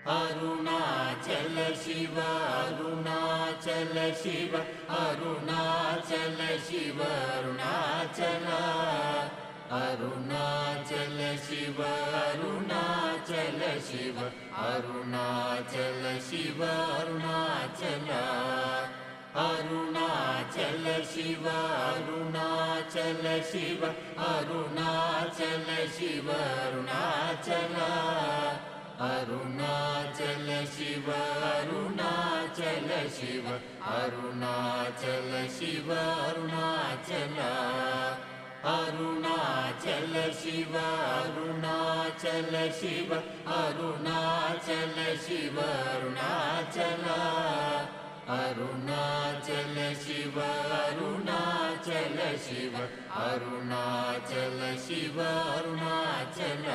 Arunachal Shiva Arunachal Shiva Arunachal Shiva Arunachal Arunachal Shiva Arunachal Shiva Arunachal Shiva Arunachal Arunachal Shiva Arunachal Shiva Arunachal Shiva Arunachal Arunachal Shiva Arunachal Shiva Arunachal Shiva Arunachal Arunachal Shiva Arunachal Shiva Arunachal Shiva Arunachal Arunachal Shiva Arunachal Shiva Arunachal Shiva Arunachal